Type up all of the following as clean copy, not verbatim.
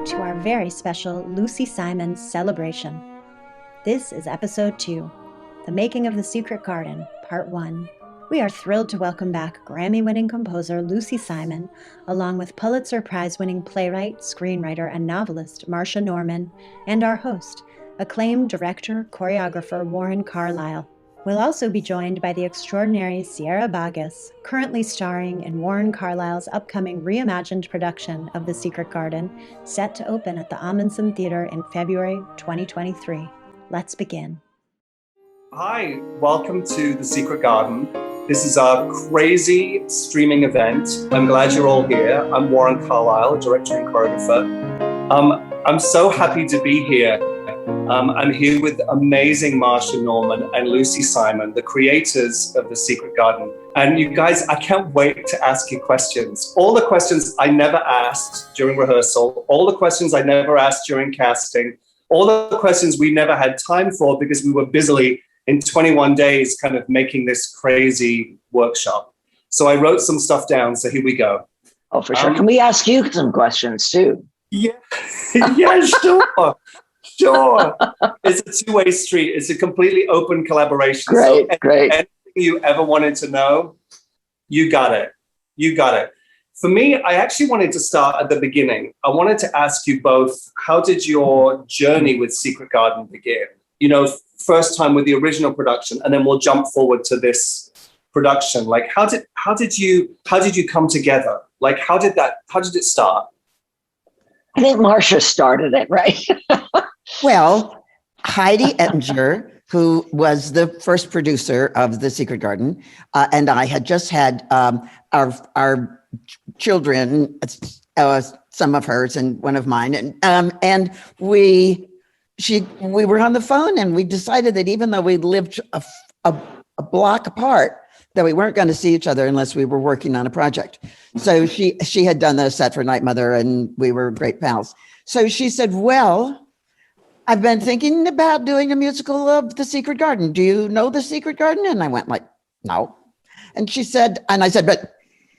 welcome to our very special Lucy Simon celebration. This is episode 2, The Making of the Secret Garden, part 1. We are thrilled to welcome back Grammy-winning composer Lucy Simon, along with Pulitzer Prize-winning playwright, screenwriter, and novelist Marsha Norman, and our host, acclaimed director, choreographer Warren Carlyle. We'll also be joined by the extraordinary Sierra Boggess, currently starring in Warren Carlyle's upcoming reimagined production of The Secret Garden, set to open at the Amundsen Theater in February 2023. Let's begin. Hi, welcome to The Secret Garden. This is our crazy streaming event. I'm glad you're all here. I'm Warren Carlyle, director and choreographer. I'm so happy to be here. I'm here with amazing Marsha Norman and Lucy Simon, the creators of The Secret Garden. And you guys, I can't wait to ask you questions. All the questions I never asked during rehearsal, all the questions I never asked during casting, all the questions we never had time for because we were busily in 21 days kind of making this crazy workshop. So I wrote some stuff down, so here we go. Oh, for sure. Can we ask you some questions too? Yeah, yeah, sure. Sure. It's a two-way street. It's a completely open collaboration. Great, so great. Anything you ever wanted to know, you got it. You got it. For me, I actually wanted to start at the beginning. I wanted to ask you both, how did your journey with Secret Garden begin? You know, first time with the original production, and then we'll jump forward to this production. Like, how did you come together? Like, how did it start? I think Marsha started it, right? Well, Heidi Ettinger, who was the first producer of The Secret Garden, and I had just had our children, some of hers and one of mine, and we were on the phone, and we decided that even though we lived a block apart, that we weren't going to see each other unless we were working on a project. So she had done the set for Night Mother, and we were great pals. So she said, well, I've been thinking about doing a musical of The Secret Garden. Do you know The Secret Garden? And I went like, no. And she said, and I said, but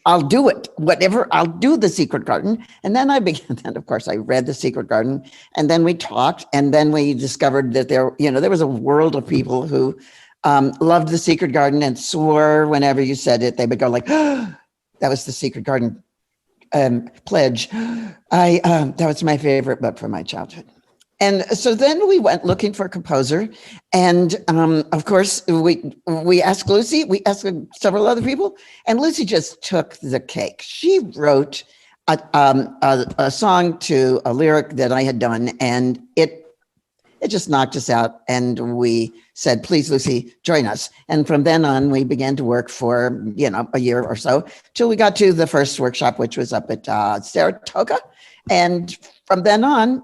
I'll do it, whatever, I'll do The Secret Garden. And then then of course I read The Secret Garden, and then we talked, and then we discovered that there was a world of people who loved The Secret Garden and swore whenever you said it, they would go like, oh, that was The Secret Garden pledge. That was my favorite book from my childhood. And so then we went looking for a composer. And of course, we asked Lucy, we asked several other people, and Lucy just took the cake. She wrote a song to a lyric that I had done, and it just knocked us out. And we said, please, Lucy, join us. And from then on, we began to work for, a year or so till we got to the first workshop, which was up at Saratoga. And from then on,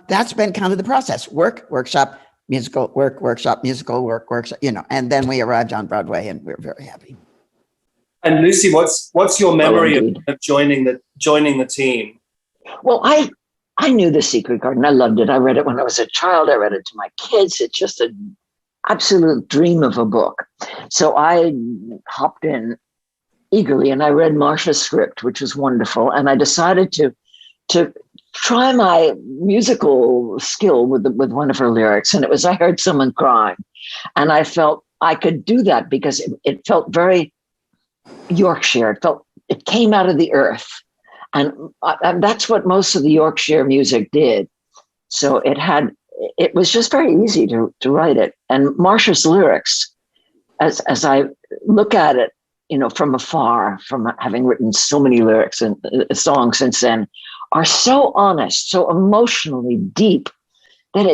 that's been kind of the process: work, workshop, musical, work, workshop, musical, work, workshop, and then we arrived on Broadway, and we were very happy. And Lucy, what's your memory of joining the team? Well, I knew The Secret Garden. I loved it. I read it when I was a child. I read it to my kids. It's just an absolute dream of a book. So I hopped in eagerly, and I read Marsha's script, which was wonderful. And I decided to try my musical skill with one of her lyrics. And it was, I heard someone crying, and I felt I could do that because it felt very Yorkshire. It came out of the earth. And that's what most of the Yorkshire music did. So it was just very easy to write it. And Marsha's lyrics, as I look at it, from afar, from having written so many lyrics and songs since then, are so honest, so emotionally deep, that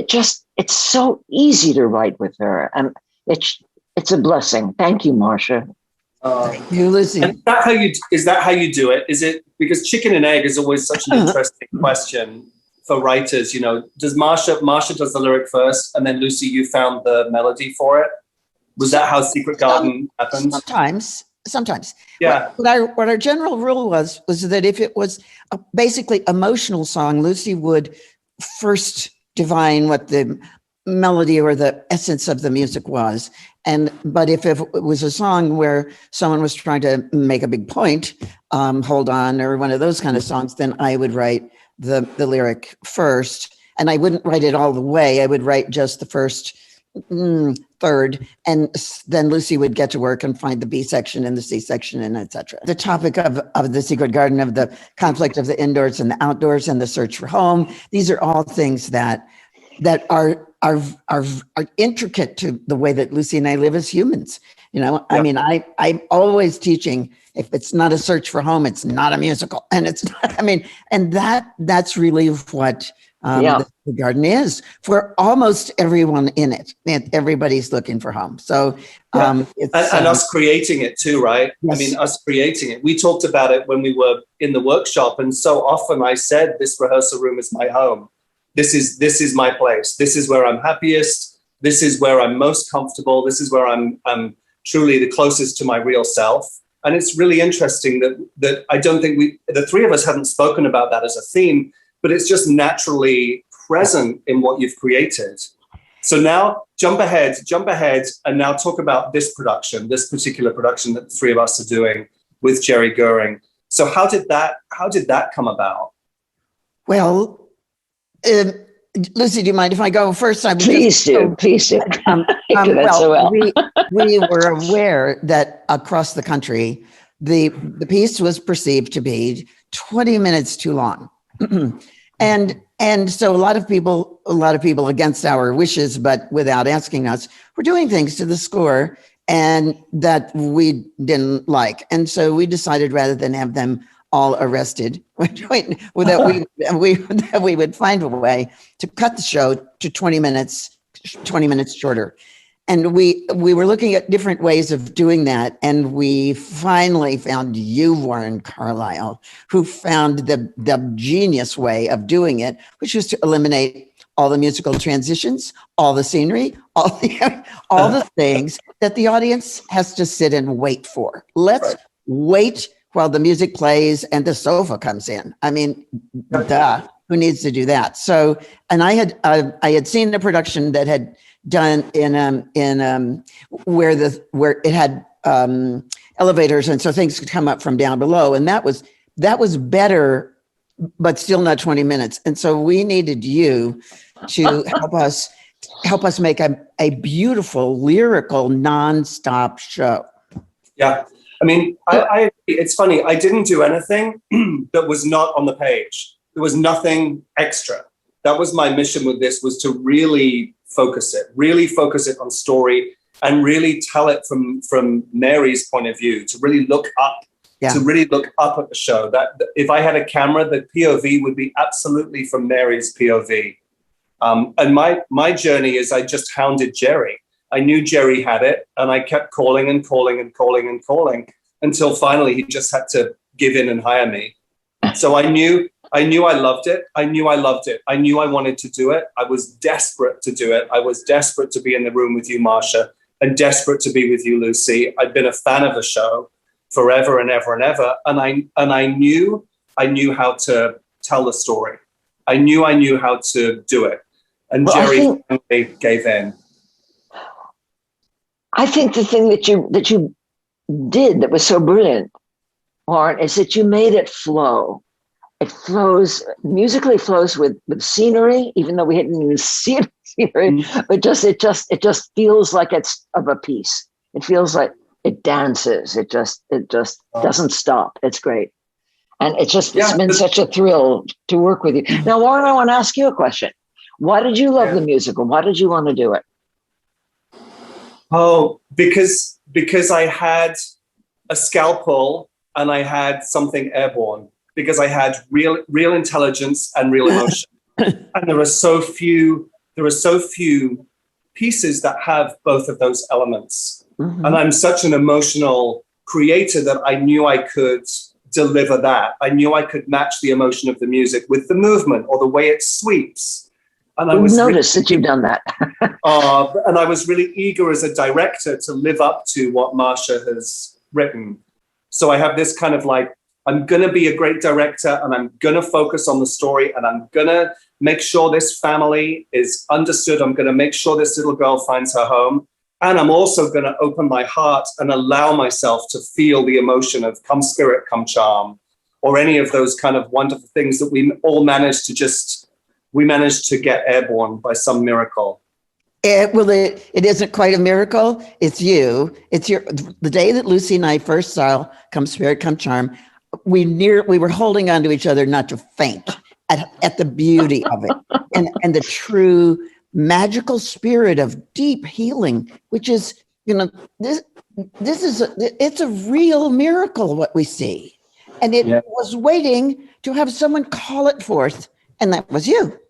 it's so easy to write with her. And it's a blessing. Thank you, Marsha. Thank you, Lucy. And is that how you do it? Is it because chicken and egg is always such an interesting question for writers? Does Marsha does the lyric first, and then Lucy, you found the melody for it? Was that how Secret Garden happened? Sometimes. Yeah. What our general rule was that if it was a basically emotional song, Lucy would first divine what the melody or the essence of the music was. But if it was a song where someone was trying to make a big point, Hold On, or one of those kind of songs, then I would write the lyric first, and I wouldn't write it all the way. I would write just the first third, and then Lucy would get to work and find the B section and the C section and etc. The topic of The Secret Garden, of the conflict of the indoors and the outdoors and the search for home. These are all things that are intricate to the way that Lucy and I live as humans. I mean, I'm always teaching, if it's not a search for home, it's not a musical. And it's not, and that's really what the garden is for almost everyone in it. Everybody's looking for home. So, it's, and us creating it too, right? Yes. I mean, us creating it. We talked about it when we were in the workshop. And so often I said, this rehearsal room is my home. This is my place. This is where I'm happiest. This is where I'm most comfortable. This is where I'm truly the closest to my real self. And it's really interesting that I don't think the three of us haven't spoken about that as a theme, but it's just naturally present in what you've created. So now jump ahead, and now talk about this particular production that the three of us are doing with Jerry Goering. So how did that come about? Well, Lucy, do you mind if I go first? Please do. We were aware that across the country, the piece was perceived to be 20 minutes too long. And so a lot of people against our wishes, but without asking us, were doing things to the score and that we didn't like. And so we decided, rather than have them all arrested, that we would find a way to cut the show to 20 minutes shorter. And we were looking at different ways of doing that. And we finally found you, Warren Carlyle, who found the genius way of doing it, which was to eliminate all the musical transitions, all the scenery, all the things that the audience has to sit and wait for. Let's wait while the music plays and the sofa comes in. I mean, duh, who needs to do that? So, and I had seen a production that had done in where it had elevators, and so things could come up from down below, and that was better, but still not 20 minutes. And so we needed you to help us make a beautiful, lyrical, nonstop show. Yeah. I mean, it's funny. I didn't do anything that was not on the page. There was nothing extra. That was my mission with this, was to really focus it on story, and really tell it from Mary's point of view, to really look up, at the show. That if I had a camera, the POV would be absolutely from Mary's POV. And my journey is I just hounded Jerry. I knew Jerry had it, and I kept calling until finally he just had to give in and hire me. So I knew I loved it. I knew I wanted to do it. I was desperate to do it. I was desperate to be in the room with you, Marsha, and desperate to be with you, Lucy. I'd been a fan of the show forever and ever and ever. And I knew how to tell the story. I knew how to do it. And Jerry gave in. I think the thing that you did that was so brilliant, Warren, is that you made it flow. It musically flows with scenery, even though we hadn't even seen scenery, but it just feels like it's of a piece. It feels like it dances. It just doesn't stop. It's great. And it's been such a thrill to work with you. Now, Warren, I want to ask you a question. Why did you love the musical? Why did you want to do it? Oh, because I had a scalpel and I had something airborne, because I had real intelligence and real emotion. And there are so few pieces that have both of those elements. Mm-hmm. And I'm such an emotional creator that I knew I could deliver that. I knew I could match the emotion of the music with the movement or the way it sweeps. And I was noticed that you've done that. And I was really eager as a director to live up to what Marsha has written. So I have this kind of like, I'm going to be a great director, and I'm going to focus on the story, and I'm going to make sure this family is understood. I'm going to make sure this little girl finds her home. And I'm also going to open my heart and allow myself to feel the emotion of come spirit, come charm. or any of those kind of wonderful things that we all managed to get airborne by some miracle. It isn't quite a miracle. It's you. The day that Lucy and I first saw Come Spirit, Come Charm, we were holding on to each other not to faint at the beauty of it and the true magical spirit of deep healing, which is, it's a real miracle what we see. And it was waiting to have someone call it forth, and that was you.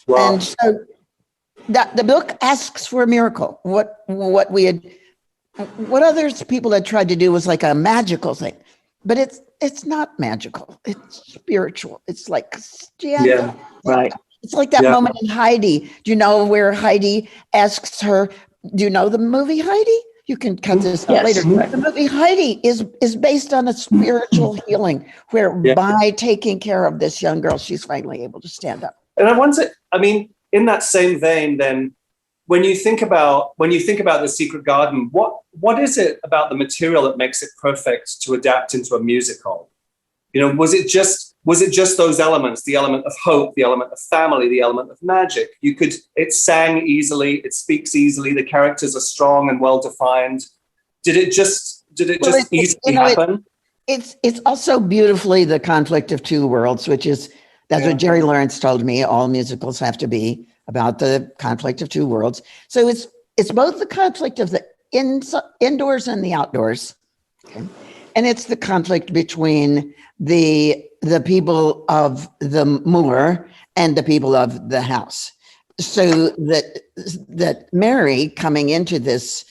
Wow. And so that the book asks for a miracle. What others people had tried to do was like a magical thing, but it's not magical. It's spiritual. It's like right. It's like that moment in Heidi. Do you know where Heidi asks her? Do you know the movie Heidi? You can cut this out later. The movie Heidi is based on a spiritual healing, where by taking care of this young girl, she's finally able to stand up. And I wonder, in that same vein, then, when you think about The Secret Garden, what is it about the material that makes it perfect to adapt into a musical? Was it just those elements, the element of hope, the element of family, the element of magic? It sang easily, it speaks easily, the characters are strong and well defined. Did it just easily happen? It's also beautifully the conflict of two worlds, which is, that's what Jerry Lawrence told me. All musicals have to be about the conflict of two worlds. So it's both the conflict of the indoors and the outdoors. Okay. And it's the conflict between the people of the moor and the people of the house. So that Mary, coming into this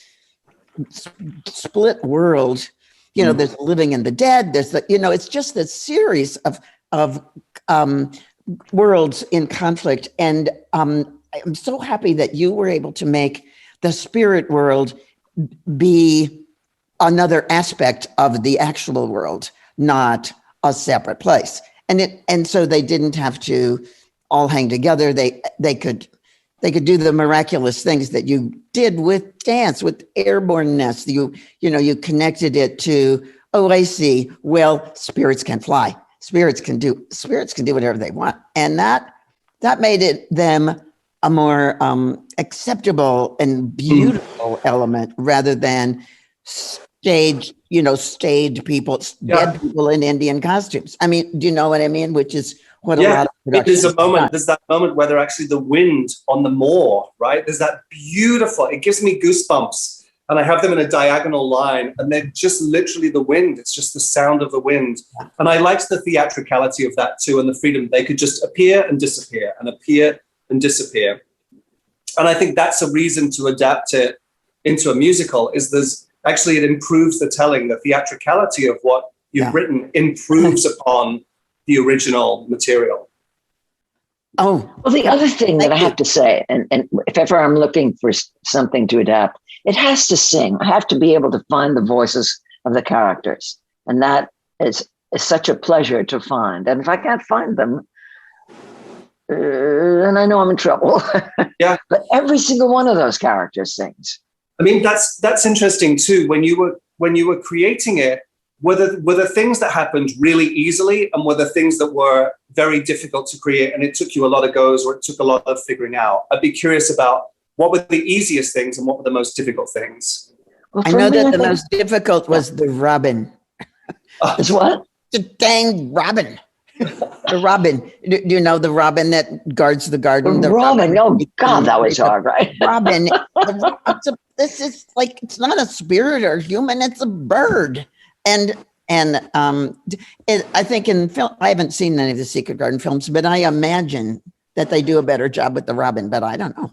split world, there's living and the dead, there's it's just this series of worlds in conflict. And I'm so happy that you were able to make the spirit world be another aspect of the actual world, not a separate place. And so they didn't have to all hang together. They could do the miraculous things that you did with dance, with airborneness. You connected it to, I see. Well, spirits can fly. Spirits can do whatever they want. And that made them a more acceptable and beautiful element rather than staged people, dead people in Indian costumes. Do you know what I mean? Which is what a lot of productions there's that moment where they're actually the wind on the moor, right? There's that beautiful, it gives me goosebumps. And I have them in a diagonal line, and they're just literally the wind. It's just the sound of the wind. And I liked the theatricality of that too, and the freedom. They could just appear and disappear and appear and disappear. And I think that's a reason to adapt it into a musical, is it improves the telling. The theatricality of what you've written improves upon the original material. Oh, well, the other thing that I have to say, and if ever I'm looking for something to adapt, it has to sing. I have to be able to find the voices of the characters. And that is such a pleasure to find. And if I can't find them, then I know I'm in trouble. Yeah. But every single one of those characters sings. That's interesting too. When you were creating it, were the things that happened really easily, and were the things that were very difficult to create and it took you a lot of goes, or it took a lot of figuring out? I'd be curious about what were the easiest things and what were the most difficult things. Well, I know that the most difficult was the robin. It's what? The dang robin. The robin. Do you know the robin that guards the garden? The robin. Oh God, that was hard, right? Robin. This is like, it's not a spirit or human, it's a bird. And I think in film, I haven't seen any of the Secret Garden films, but I imagine that they do a better job with the robin, but I don't know.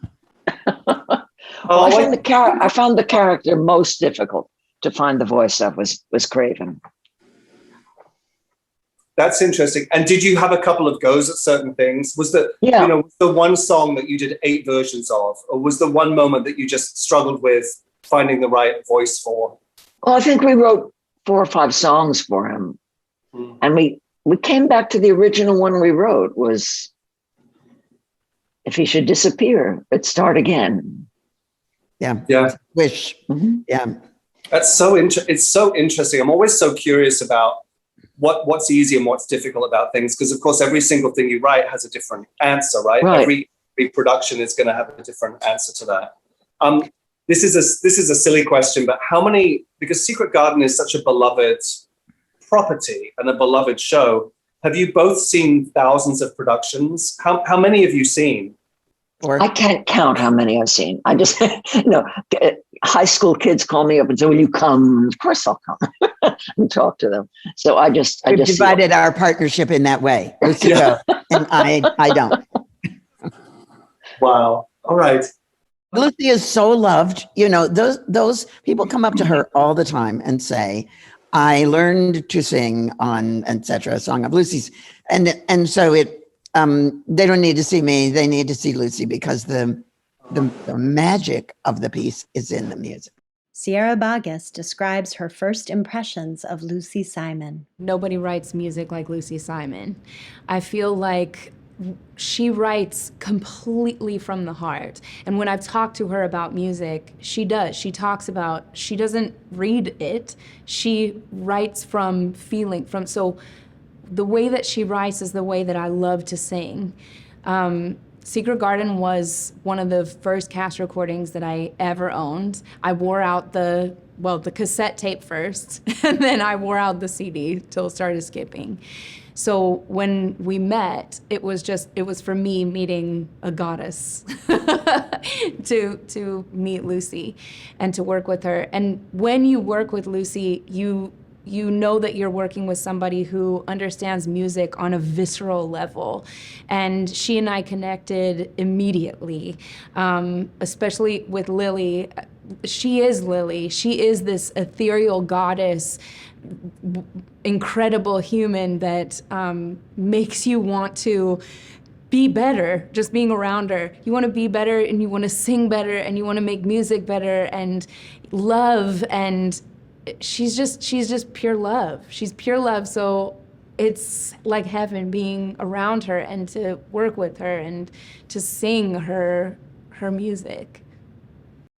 I found the character most difficult to find the voice of was Craven. That's interesting. And did you have a couple of goes at certain things? Was the one song that you did 8 versions of, or was the one moment that you just struggled with finding the right voice for? Well, I think we wrote 4 or 5 songs for him, and we came back to the original one we wrote was, if he should disappear, let's start again. Yeah. Wish. Mm-hmm. Yeah. That's so it's so interesting. I'm always so curious about what's easy and what's difficult about things, because of course every single thing you write has a different answer, right? Every production is going to have a different answer to that. This is a silly question, but how many, because Secret Garden is such a beloved property and a beloved show, have you both seen thousands of productions? How many have you seen? I can't count how many I've seen. I just, high school kids call me up and say, will you come? Of course I'll come and talk to them. So I just divided our partnership in that way. Lucy goes, and I don't. Wow. All right. Lucy is so loved. Those people come up to her all the time and say, I learned to sing on, etc., Song of Lucy's. And so they don't need to see me. They need to see Lucy, because the magic of the piece is in the music. Sierra Boggess describes her first impressions of Lucy Simon. Nobody writes music like Lucy Simon. I feel like she writes completely from the heart. And when I've talked to her about music, she does. She talks about, she doesn't read it. She writes from feeling, so the way that she writes is the way that I love to sing. Secret Garden was one of the first cast recordings that I ever owned. I wore out the cassette tape first, and then I wore out the CD till it started skipping. So when we met, it was for me meeting a goddess to meet Lucy and to work with her. And when you work with Lucy, you know that you're working with somebody who understands music on a visceral level. And she and I connected immediately, especially with Lily. She is Lily. She is this ethereal goddess, incredible human that makes you want to be better just being around her. You want to be better, and you want to sing better, and you want to make music better, and love, and she's just pure love. She's pure love. So it's like heaven being around her and to work with her and to sing her music.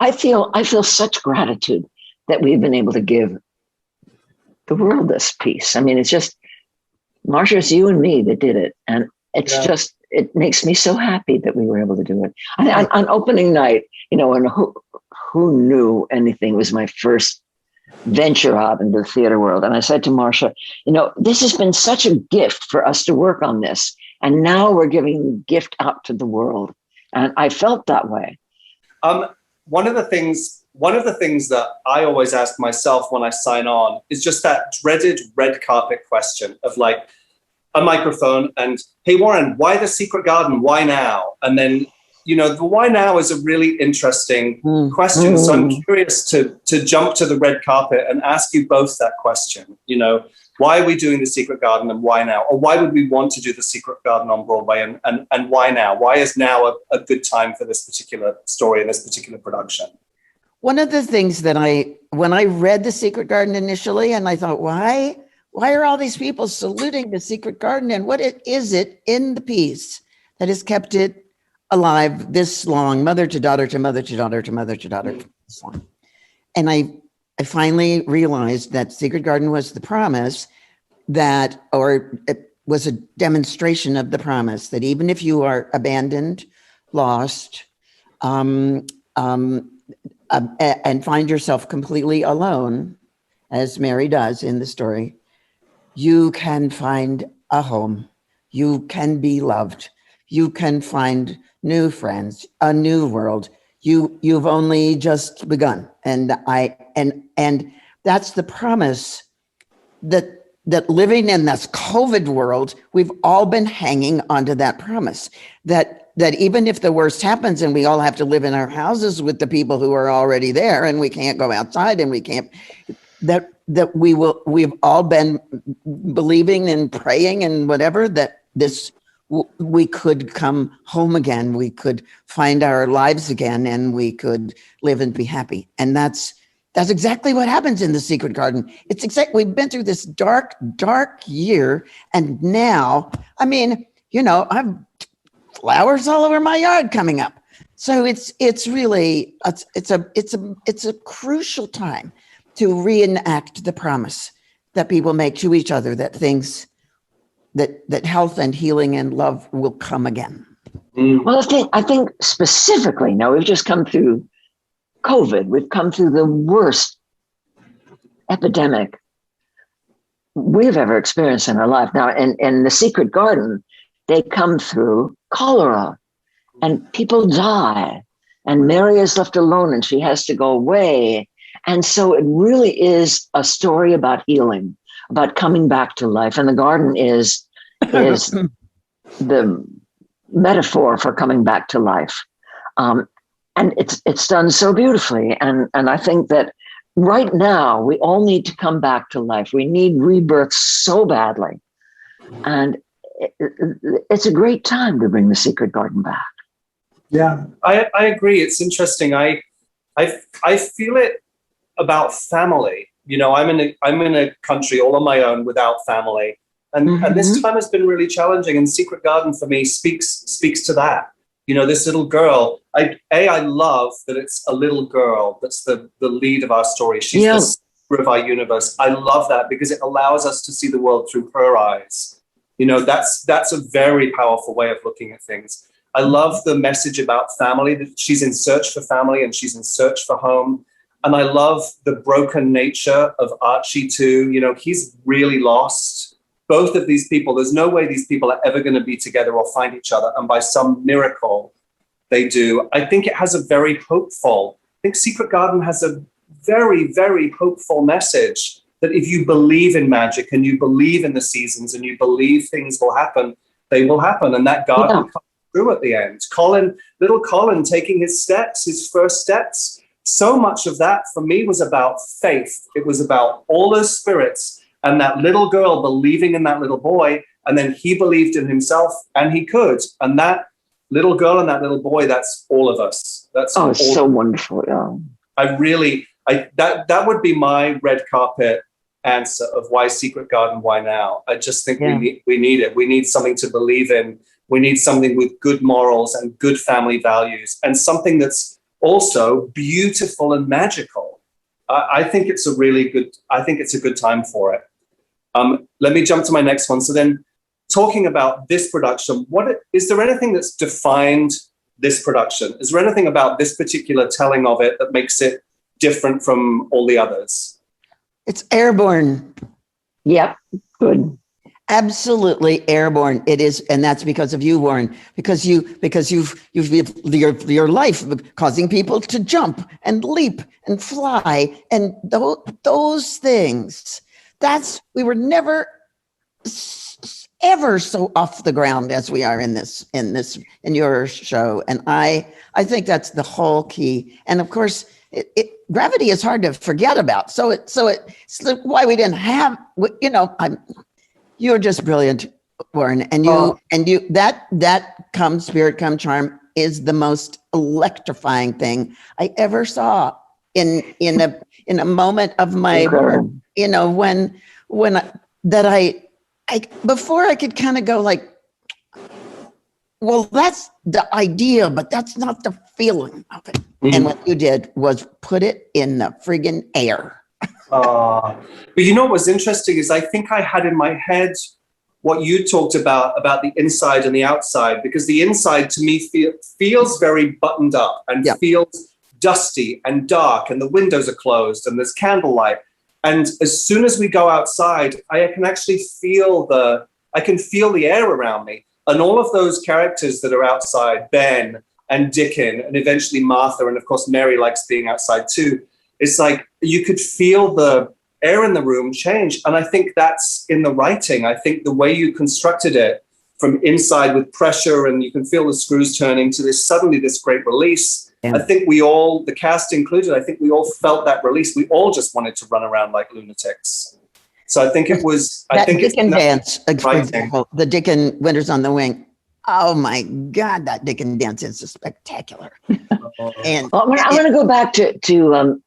I feel such gratitude that we've been able to give the world this piece. I mean, it's just, Marsha, it's you and me that did it. And it's just, it makes me so happy that we were able to do it. On opening night, and who knew anything? It was my first venture out into the theater world. And I said to Marsha, this has been such a gift for us to work on this. And now we're giving the gift out to the world. And I felt that way. One of the things that I always ask myself when I sign on is just that dreaded red carpet question of like a microphone and, hey, Warren, why the Secret Garden? Why now? And then, the why now is a really interesting question. So I'm curious to jump to the red carpet and ask you both that question. Why are we doing the Secret Garden and why now? Or why would we want to do the Secret Garden on Broadway and why now? Why is now a good time for this particular story and this particular production? One of the things that when I read The Secret Garden initially, and I thought, why are all these people saluting The Secret Garden? And what is it in the piece that has kept it alive this long, mother to daughter to mother to daughter to mother to daughter, this long? And I finally realized that Secret Garden was the promise or it was a demonstration of the promise that even if you are abandoned, lost, and find yourself completely alone, as Mary does in the story, you can find a home. You can be loved. You can find new friends, a new world. You've only just begun. And that's the promise that living in this COVID world, we've all been hanging onto that promise that even if the worst happens and we all have to live in our houses with the people who are already there and we can't go outside and we can't, we've all been believing and praying and whatever, that we could come home again, we could find our lives again, and we could live and be happy. And that's exactly what happens in The Secret Garden. We've been through this dark, dark year, and now, I've flowers all over my yard coming up. So it's really a crucial time to reenact the promise that people make to each other that things that health and healing and love will come again. Well, I think specifically, now we've just come through COVID. We've come through the worst epidemic we've ever experienced in our life. Now, in the Secret Garden, they come through cholera and people die. And Mary is left alone and she has to go away. And so it really is a story about healing, about coming back to life. And the garden is the metaphor for coming back to life. And it's done so beautifully. And I think that right now we all need to come back to life. We need rebirth so badly. And it's a great time to bring the Secret Garden back. Yeah, I agree. It's interesting. I feel it about family. You know, I'm in a country all on my own without family, and this time has been really challenging. And Secret Garden for me speaks to that. You know, this little girl. I love that it's a little girl that's the lead of our story. She's the center of our universe. I love that because it allows us to see the world through her eyes. You know, that's a very powerful way of looking at things. I love the message about family, that she's in search for family and she's in search for home. And I love the broken nature of Archie too. You know, he's really lost. Both of these people, there's no way these people are ever going to be together or find each other. And by some miracle, they do. I think it has a very hopeful, I think Secret Garden has a very, very hopeful message that if you believe in magic and you believe in the seasons and you believe things will happen, they will happen. And that garden comes through at the end. Little Colin taking his first steps. So much of that for me was about faith. It was about all those spirits and that little girl believing in that little boy. And then he believed in himself and he could. And that little girl and that little boy, that's all of us. That's it's so wonderful. Yeah. That would be my red carpet answer of why Secret Garden, why now? I just think we need it. We need something to believe in. We need something with good morals and good family values and something that's also beautiful and magical. I think it's a good time for it. Let me jump to my next one. So then talking about this production, is there anything that's defined this production? Is there anything about this particular telling of it that makes it different from all the others? It's airborne. Yep, good. Absolutely airborne. It is, and that's because of you, Warren. Because you've your life causing people to jump and leap and fly, and those things. We were never ever so off the ground as we are in your show, and I think that's the whole key. And of course, gravity is hard to forget about. So it's why we didn't have. You're just brilliant, Warren, and spirit come charm is the most electrifying thing I ever saw in a moment of my work. You know, before I could kind of go like, well, that's the idea, but that's not the feeling of it. Mm-hmm. And what you did was put it in the friggin' air. But you know what was interesting is I think I had in my head what you talked about the inside and the outside, because the inside to me feels very buttoned up and feels dusty and dark, and the windows are closed and there's candlelight. And as soon as we go outside, I can actually feel the air around me. And all of those characters that are outside, Ben and Dickon and eventually Martha, and of course Mary likes being outside too. It's like you could feel the air in the room change. And I think that's in the writing. I think the way you constructed it from inside with pressure and you can feel the screws turning to this great release. Yeah. I think we all, the cast included, I think we all felt that release. We all just wanted to run around like lunatics. So I think it was, that Dickon dance, for example, the Dickon Winters on the Wing. Oh my God, that Dickon dance is spectacular. And I'm going to go back to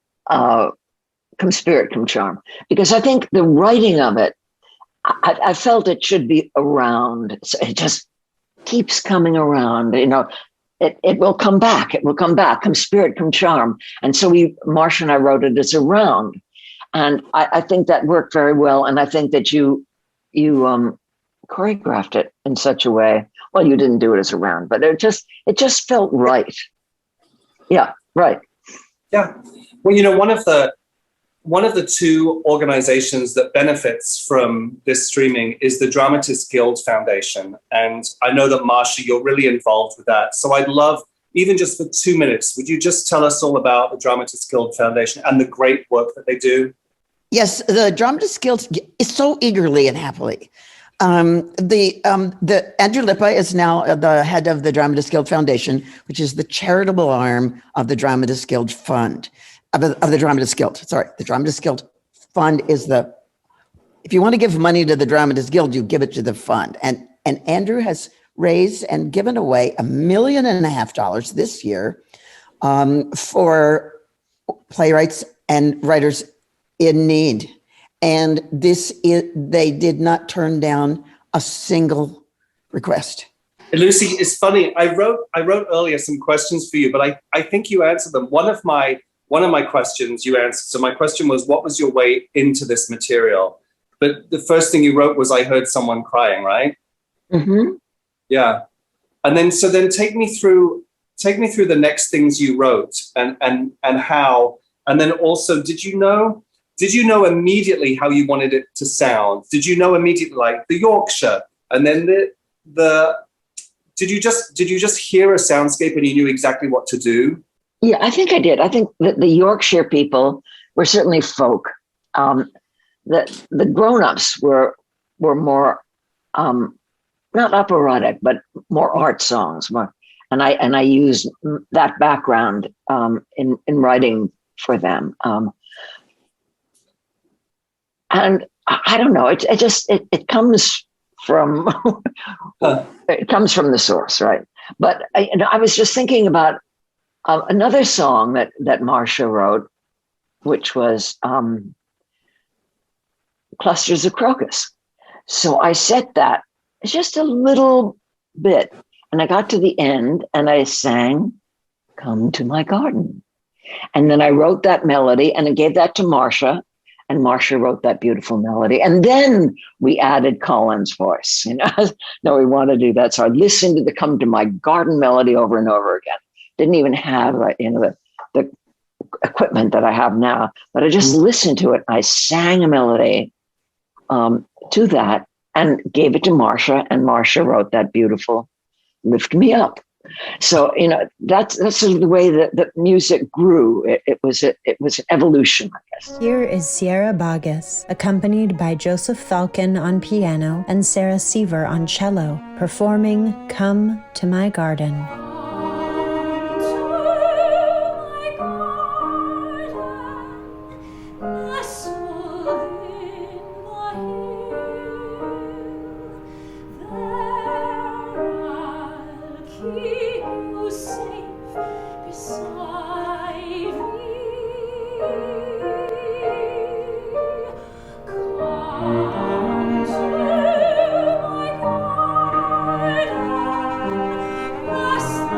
Come Spirit, Come Charm, because I think the writing of it, I felt it should be around. So it just keeps coming around. You know, it will come back. It will come back. Come Spirit, Come Charm. And so Marsha and I wrote it as around. And I think that worked very well. And I think that you choreographed it in such a way. Well, you didn't do it as a round, but it just felt right. Yeah, right. Yeah. Well, you know, one of the two organizations that benefits from this streaming is the Dramatists Guild Foundation. And I know that, Marsha, you're really involved with that. So I'd love, even just for 2 minutes, would you just tell us all about the Dramatists Guild Foundation and the great work that they do? Yes, the Dramatists Guild is so eagerly and happily. The Andrew Lippa is now the head of the Dramatists Guild Foundation, which is the charitable arm of the Dramatists Guild Fund, of the Dramatists Guild. Sorry, the Dramatists Guild Fund is if you want to give money to the Dramatists Guild, you give it to the fund. And Andrew has raised and given away $1.5 million this year for playwrights and writers in need. And they did not turn down a single request. Lucy, it's funny. I wrote earlier some questions for you, but I think you answered them. One of my questions you answered. So my question was, what was your way into this material? But the first thing you wrote was, I heard someone crying, right? Mm-hmm. Yeah. And then take me through the next things you wrote and how, and then also, did you know immediately how you wanted it to sound? Did you know immediately, like the Yorkshire, and then did you just hear a soundscape and you knew exactly what to do? Yeah, I think I did. I think that the Yorkshire people were certainly folk. The grown-ups were more not operatic, but more art songs. And I used that background in writing for them. And I don't know. It comes from it comes from the source, right? But I was just thinking about another song that Marsha wrote, which was Clusters of Crocus. So I set that just a little bit, and I got to the end and I sang Come to My Garden. And then I wrote that melody and I gave that to Marsha, and Marsha wrote that beautiful melody. And then we added Colin's voice. No, we want to do that. So I listened to the Come to My Garden melody over and over again. Didn't even have the equipment that I have now, but I just listened to it. I sang a melody to that and gave it to Marsha, and Marsha wrote that beautiful Lift Me Up. So, that's sort of the way that music grew. It was an evolution, I guess. Here is Sierra Boggess, accompanied by Joseph Falcon on piano and Sarah Seaver on cello, performing Come to My Garden. Lost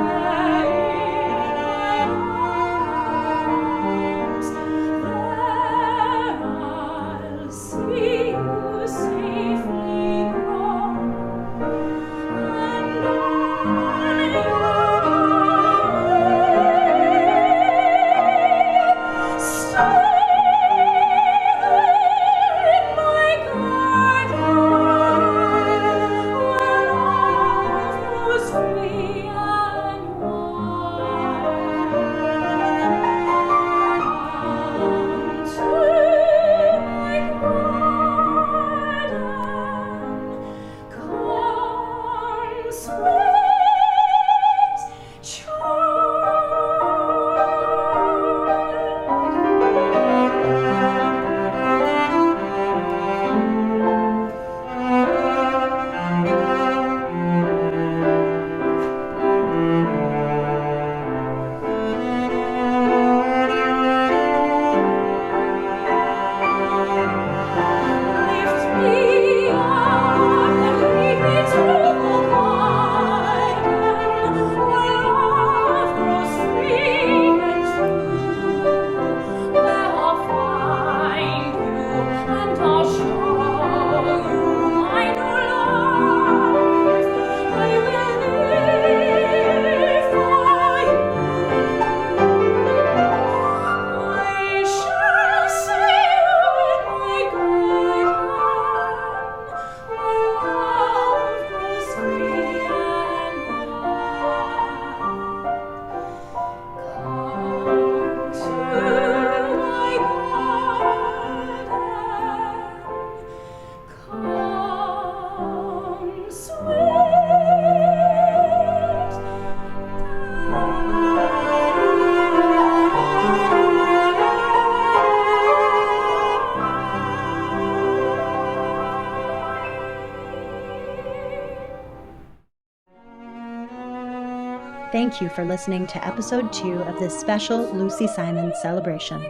Thank you for listening to episode 2 of this special Lucy Simon celebration.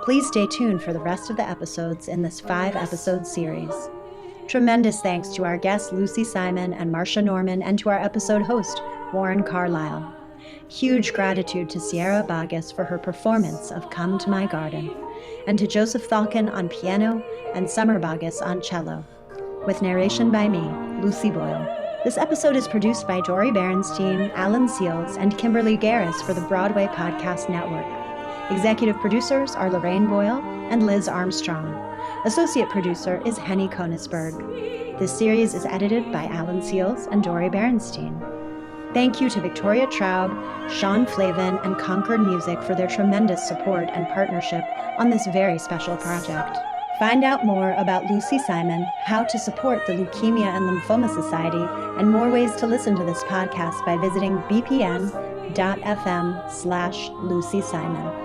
Please stay tuned for the rest of the episodes in this 5-episode series. Tremendous thanks to our guests Lucy Simon and Marsha Norman, and to our episode host, Warren Carlyle. Huge gratitude to Sierra Boggess for her performance of Come to My Garden, and to Joseph Thalken on piano and Summer Boggess on cello, with narration by me, Lucy Boyle. This episode is produced by Dory Berenstein, Alan Seals, and Kimberly Garris for the Broadway Podcast Network. Executive producers are Lorraine Boyle and Liz Armstrong. Associate producer is Henny Konisberg. This series is edited by Alan Seals and Dory Berenstein. Thank you to Victoria Traub, Sean Flavin, and Concord Music for their tremendous support and partnership on this very special project. Find out more about Lucy Simon, how to support the Leukemia and Lymphoma Society, and more ways to listen to this podcast by visiting bpn.fm/Lucy Simon.